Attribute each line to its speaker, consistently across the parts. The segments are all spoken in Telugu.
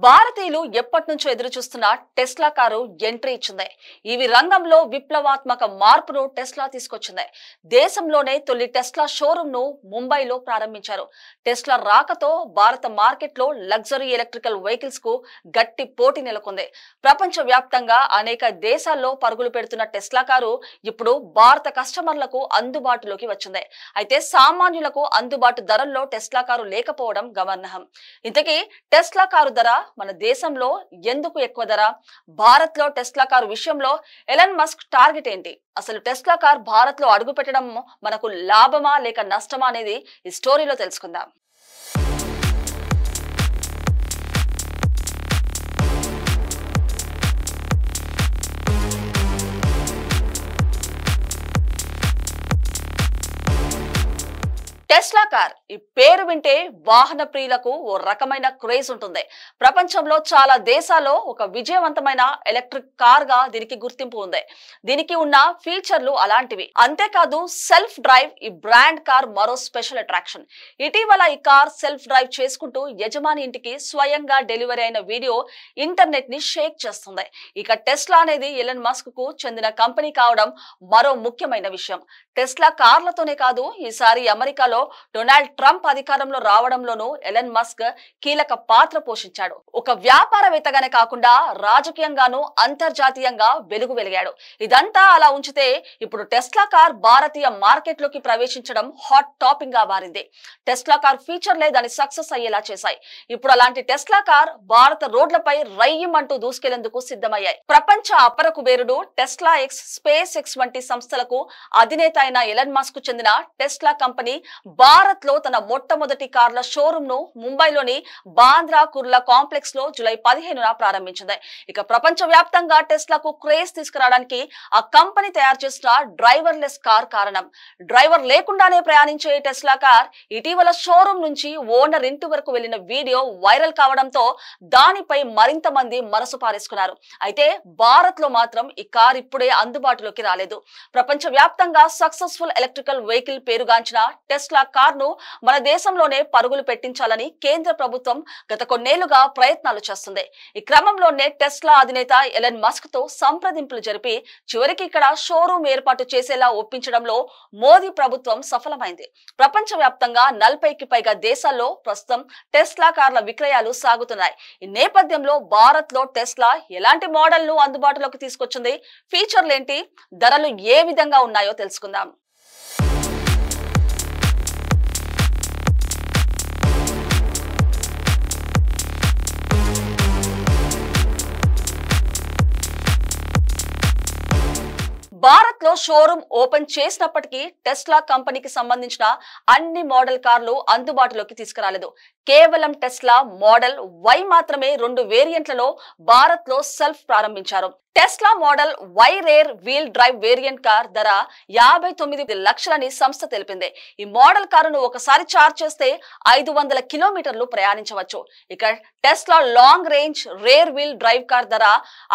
Speaker 1: భారతీయులు ఎప్పటినుంచో ఎదురు చూస్తున్న టెస్లా కారు ఎంట్రీ ఇచ్చింది. ఇవి రంగంలో విప్లవాత్మక మార్పును టెస్లా తీసుకొచ్చింది. దేశంలోనే తొలి టెస్లా షోరూమ్ ను ముంబైలో ప్రారంభించారు. టెస్లా రాకతో భారత మార్కెట్ లో లగ్జరీ ఎలక్ట్రికల్ వెహికల్స్ కు గట్టి పోటీ నెలకొంది. ప్రపంచ వ్యాప్తంగా అనేక దేశాల్లో పరుగులు పెడుతున్న టెస్లా కారు ఇప్పుడు భారత కస్టమర్లకు అందుబాటులోకి వచ్చింది. అయితే సామాన్యులకు అందుబాటు ధరల్లో టెస్లా కారు లేకపోవడం గమనార్హం. ఇంతకీ టెస్లా కారు ధర మన దేశంలో ఎందుకు ఎక్కువ ధర? భారత్ లో టెస్లా కారు విషయంలో ఎలన్ మస్క్ టార్గెట్ ఏంటి? అసలు టెస్లా కార్ భారత్ లో అడుగు పెట్టడం మనకు లాభమా లేక నష్టమా అనేది ఈ స్టోరీలో తెలుసుకుందాం. టెస్లా కార్ ఈ పేరు వింటే వాహన ప్రియులకు ఓ రకమైన క్రేజ్ ఉంటుంది. ప్రపంచంలో చాలా దేశాల్లో ఒక విజయవంతమైన ఎలక్ట్రిక్ కార్ గా దీనికి గుర్తింపు ఉంది. దీనికి ఉన్న ఫీచర్లు అలాంటివి. అంతేకాదు సెల్ఫ్ డ్రైవ్ ఈ బ్రాండ్ కార్ మరో స్పెషల్ అట్రాక్షన్. ఇటీవల ఈ కార్ సెల్ఫ్ డ్రైవ్ చేసుకుంటూ యజమాని ఇంటికి స్వయంగా డెలివరీ అయిన వీడియో ఇంటర్నెట్ ని షేక్ చేస్తుంది. ఇక టెస్లా అనేది ఎలన్ మస్క్ కు చెందిన కంపెనీ కావడం మరో ముఖ్యమైన విషయం. టెస్లా కార్లతోనే కాదు, ఈసారి అమెరికాలో డొనాల్డ్ ట్రంప్ అధికారంలో రావడంలోనూ ఎలన్ మస్క్ కీలక పాత్ర పోషించాడు. ఒక వ్యాపారవేత్తగానే కాకుండా రాజకీయంగానూ అంతర్జాతీయంగా వెలిగాడు. ఇదంతా అలా ఉంచితే ఇప్పుడు టెస్లా కార్ భారతీయ మార్కెట్ లోకి ప్రవేశించడం హాట్ టాపిక్ గా మారింది. టెస్లా కార్ ఫీచర్లే దాన్ని సక్సెస్ అయ్యేలా చేశాయి. ఇప్పుడు అలాంటి టెస్లా కార్ భారత రోడ్లపై రయ్యమంటూ దూసుకెళ్లేందుకు సిద్ధమయ్యాయి. ప్రపంచ అపర కుబేరుడు టెస్లా ఎక్స్, స్పేస్ ఎక్స్ వంటి సంస్థలకు అధినేత అయిన ఎలన్ మస్క్ చెందిన టెస్లా కంపెనీ భారత్ లో తన మొట్టమొదటి కార్ల షోరూమ్ ను ముంబైలోని బాంద్రా కుర్లా కాంప్లెక్స్ లో జూలై 15న ప్రారంభించింది. ఇక ప్రపంచ వ్యాప్తంగా టెస్లాకు క్రేజ్ తీసుకురావడానికి ఆ కంపెనీ తయారు చేసిన డ్రైవర్ లెస్ కార్ కారణం. డ్రైవర్ లేకుండానే ప్రయాణించే టెస్లా కార్ ఇటీవల షోరూమ్ నుంచి ఓనర్ ఇంటి వరకు వెళ్లిన వీడియో వైరల్ కావడంతో దానిపై మరింత మంది మనసు పారేసుకున్నారు. అయితే భారత్ లో మాత్రం ఈ కార్ ఇప్పుడే అందుబాటులోకి రాలేదు. ప్రపంచ వ్యాప్తంగా సక్సెస్ఫుల్ ఎలక్ట్రికల్ వెహికల్ పేరుగాంచిన టెస్లా కార్ ను మన దేశంలోనే పరుగులు పెట్టించాలని కేంద్ర ప్రభుత్వం గత కొన్నేళ్లుగా ప్రయత్నాలు చేస్తుంది. ఈ క్రమంలోనే టెస్లా అధినేత ఎలన్ మస్క్ తో సంప్రదింపులు జరిపి చివరికి ఇక్కడ షోరూమ్ ఏర్పాటు చేసేలా ఒప్పించడంలో మోదీ ప్రభుత్వం సఫలమైంది. ప్రపంచ వ్యాప్తంగా 40కి పైగా దేశాల్లో ప్రస్తుతం టెస్లా కార్ల విక్రయాలు సాగుతున్నాయి. ఈ నేపథ్యంలో భారత్ లో టెస్లా ఎలాంటి మోడల్ ను అందుబాటులోకి తీసుకొచ్చింది, ఫీచర్లేంటి, ధరలు ఏ విధంగా ఉన్నాయో తెలుసుకుందాం. భారత్ లో షోరూమ్ ఓపెన్ చేసినప్పటికీ టెస్లా కంపెనీకి సంబంధించిన అన్ని మోడల్ కార్లు అందుబాటులోకి తీసుకురాలేదు. కేవలం టెస్లా మోడల్ వై మాత్రమే 2 వేరియంట్లలో భారత్ లో సెల్ఫ్ ప్రారంభించారు. Tesla model Y rear wheel drive variant car ధర 59 లక్షలని సంస్థ తెలిపింది. ఈ మోడల్ కారును ఒకసారి చార్జ్ చేస్తే 500 కిలోమీటర్లు ప్రయాణించవచ్చు. ఇక Tesla long range rear wheel drive car ధర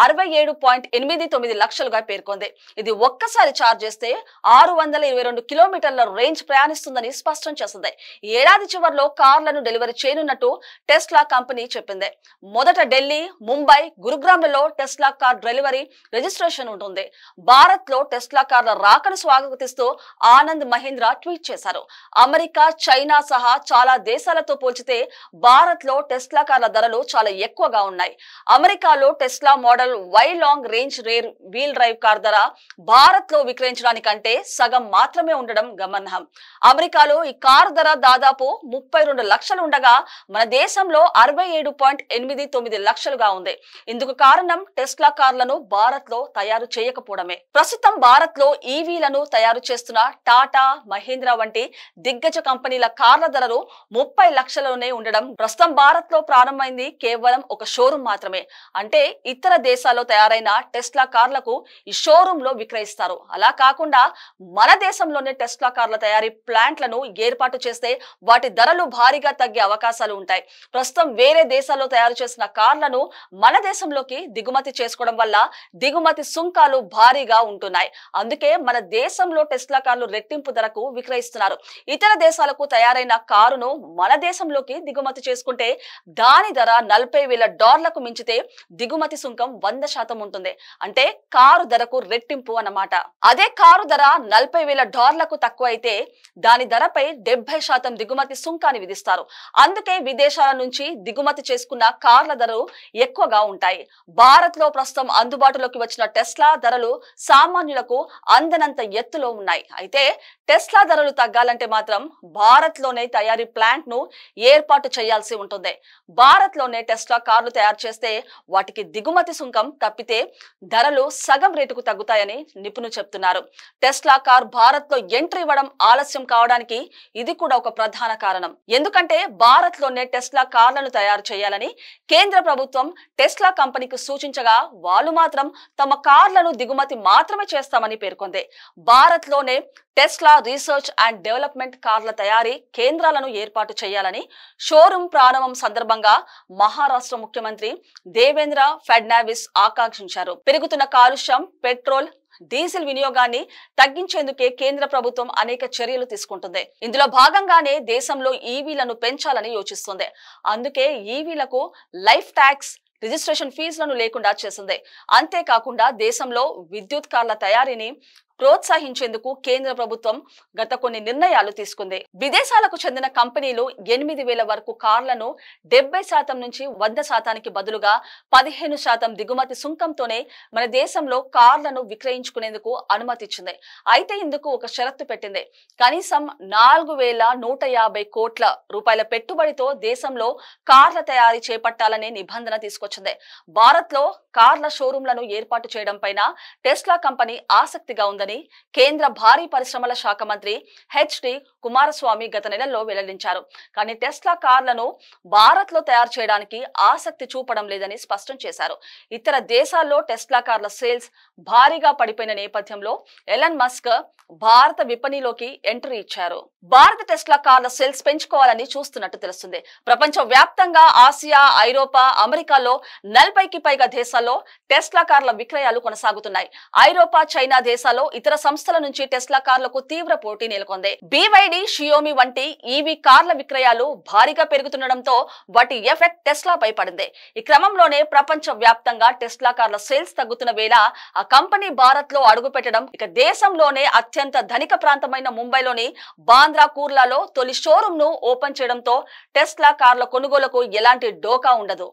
Speaker 1: 67.89 లక్షలుగా పేర్కొంది. ఇది ఒక్కసారి చార్జ్ చేస్తే 622 కిలోమీటర్ల రేంజ్ ప్రయాణిస్తుందని స్పష్టం చేసింది. ఈ ఏడాది చివరిలో కార్లను డెలివరీ చేయనున్నట్టు టెస్లా కంపెనీ చెప్పింది. మొదట ఢిల్లీ, ముంబై, గురుగ్రామ్లలో టెస్లా కార్ డెలివరీ రిజిస్ట్రేషన్ ఉంటుంది. భారత్ లో టెస్లా కార్ల రాకను స్వాగతిస్తూ ఆనంద్ మహీంద్రా ట్వీట్ చేశారు. అమెరికా, చైనా సహా చాలా దేశాలతో పోల్చితే భారత్ లో టెస్లా కార్ల ధరలు చాలా ఎక్కువగా ఉన్నాయి. అమెరికాలో Tesla model Y long range rear wheel drive car ధర భారత్ లో విక్రయించడానికంటే సగం మాత్రమే ఉండడం గమనార్హం. అమెరికాలో ఈ కారు ధర దాదాపు 32 లక్షలు ఉండగా మన దేశంలో 67.89 లక్షలుగా ఉంది. ఇందుకు కారణం టెస్లా కార్లను భారత్ లో తయారు చేయకపోవడమే. ప్రస్తుతం భారత్ లో ఈవీలను తయారు చేస్తున్న టాటా, మహీంద్రా వంటి దిగ్గజ కంపెనీల కార్ల ధరలు 30 లక్షలలోనే ఉండడం. ప్రస్తుతం భారత్ లో ప్రారంభమైంది కేవలం ఒక షోరూమ్ మాత్రమే. అంటే ఇతర దేశాల్లో తయారైన టెస్లా కార్లకు ఈ షోరూమ్ లో విక్రయిస్తారు. అలా కాకుండా మన దేశంలోనే టెస్లా కార్ల తయారీ ప్లాంట్లను ఏర్పాటు చేస్తే వాటి ధరలు భారీగా తగ్గే అవకాశాలు ఉంటాయి. ప్రస్తుతం వేరే దేశాల్లో తయారు చేసిన కార్లను మన దేశంలోకి దిగుమతి చేసుకోవడం వల్ల దిగుమతి సుంకాలు భారీగా ఉంటున్నాయి. అందుకే మన దేశంలో టెస్లా కార్లు రెట్టింపు ధరకు విక్రయిస్తున్నారు. ఇతర దేశాలకు తయారైన కారును మన దేశంలోకి దిగుమతి చేసుకుంటే దాని ధర $40,000 మించితే దిగుమతి సుంకం 100% ఉంటుంది. అంటే కారు ధరకు రెట్టింపు అన్నమాట. అదే కారు ధర $40,000 తక్కువ అయితే దాని ధరపై 70% దిగుమతి సుంకాన్ని విధిస్తారు. అందుకే విదేశాల నుంచి దిగుమతి చేసుకున్న కార్ల ధరలు ఎక్కువగా ఉంటాయి. భారత్ లో ప్రస్తుతం అందుబాటులోకి వచ్చిన టెస్లా ధరలు సామాన్యులకు అందనంత ఎత్తులో ఉన్నాయి. అయితే టెస్లా ధరలు తగ్గాలంటే మాత్రం భారత్ లోనే తయారీ ప్లాంట్ ను ఏర్పాటు చేయాల్సి ఉంటుంది. భారత్ లోనే టెస్లా కార్లు తయారు చేస్తే వాటికి దిగుమతి సుంకం తప్పితే ధరలు సగం రేటుకు తగ్గుతాయని నిపుణులు చెప్తున్నారు. టెస్లా కార్ భారత్ లో ఎంట్రీ ఇవ్వడం ఆలస్యం కావడానికి ఇది కూడా ఒక ప్రధాన కారణం. ఎందుకంటే భారత్ లోనే టెస్లా కార్లను తయారు చేయాలని కేంద్ర ప్రభుత్వం టెస్లా కంపెనీకి సూచించగా వాళ్ళు మాత్రం తమ కార్లను దిగుమతి మాత్రమే చేస్తామని పేర్కొంది. భారత్ లోనే టెస్లా రీసెర్చ్ అండ్ డెవలప్మెంట్ కార్ల తయారీ కేంద్రాలను ఏర్పాటు చేయాలని షోరూం ప్రారంభం సందర్భంగా మహారాష్ట్ర ముఖ్యమంత్రి దేవేంద్ర ఫడ్నవీస్ ఆకాంక్షించారు. పెరుగుతున్న కాలుష్యం, పెట్రోల్, డీజిల్ వినియోగాన్ని తగ్గించేందుకే కేంద్ర ప్రభుత్వం అనేక చర్యలు తీసుకుంటుంది. ఇందులో భాగంగానే దేశంలో ఈవీలను పెంచాలని యోచిస్తుంది. అందుకే ఈవీలకు లైఫ్ ట్యాక్స్, రిజిస్ట్రేషన్ ఫీజులను లేకుండా చేసింది. అంతేకాకుండా దేశంలో విద్యుత్ కార్ల తయారీని ప్రోత్సహించేందుకు కేంద్ర ప్రభుత్వం గత కొన్ని నిర్ణయాలు తీసుకుంది. విదేశాలకు చెందిన కంపెనీలు 8,000 వరకు కార్లను 70% నుంచి 100%కి బదులుగా 15% దిగుమతి సుంకంతోనే మన దేశంలో కార్లను విక్రయించుకునేందుకు అనుమతి ఇచ్చింది. అయితే ఇందుకు ఒక షరతు పెట్టింది. కనీసం 4,150 కోట్ల రూపాయల పెట్టుబడితో దేశంలో కార్ల తయారీ చేపట్టాలనే నిబంధన తీసుకొచ్చింది. భారత్ లో కార్ల షోరూంలను ఏర్పాటు చేయడం పైన టెస్లా కంపెనీ ఆసక్తిగా ఉందని కేంద్ర భారీ పరిశ్రమల శాఖ మంత్రి హెచ్డి కుమారస్వామి గత నెలలో వెల్లడించారు. కానీ టెస్లా కార్లను భారత్ లో తయారు చేయడానికి ఆసక్తి చూపడం లేదని స్పష్టం చేశారు. ఇతర దేశాల్లో టెస్లా కార్ల సేల్స్ భారీగా పడిపోయిన నేపథ్యంలో ఎలన్ మస్క్ భారత విపణిలోకి ఎంట్రీ ఇచ్చారు. భారత టెస్లా కార్ల సేల్స్ పెంచుకోవాలని చూస్తున్నట్టు తెలుస్తుంది. ప్రపంచ వ్యాప్తంగా ఆసియా, ఐరోపా, అమెరికాలో 40కి పైగా దేశాల్లో టెస్లా కార్ల విక్రయాలు కొనసాగుతున్నాయి. ఐరోపా, చైనా దేశాల్లో ఇతర సంస్థల నుంచి టెస్లా కార్లకు తీవ్ర పోటీ నెలకొంది. BYD, షియోమి వంటి ఈవీ కార్ల విక్రయాలు భారీగా పెరుగుతుండటంతో వాటి ఎఫెక్ట్ టెస్లాపై పడింది. ఈ క్రమంలోనే ప్రపంచ వ్యాప్తంగా టెస్లా కార్ల సేల్స్ తగ్గుతున్న వేళ ఆ కంపెనీ భారత్ లో అడుగు పెట్టడం, ఇక దేశంలోనే అత్యంత ధనిక ప్రాంతమైన ముంబైలోని బాంద్రా కుర్లాలో తొలి షోరూమ్ ను ఓపెన్ చేయడంతో టెస్లా కార్ల కొనుగోలుకు ఎలాంటి డోకా ఉండదు.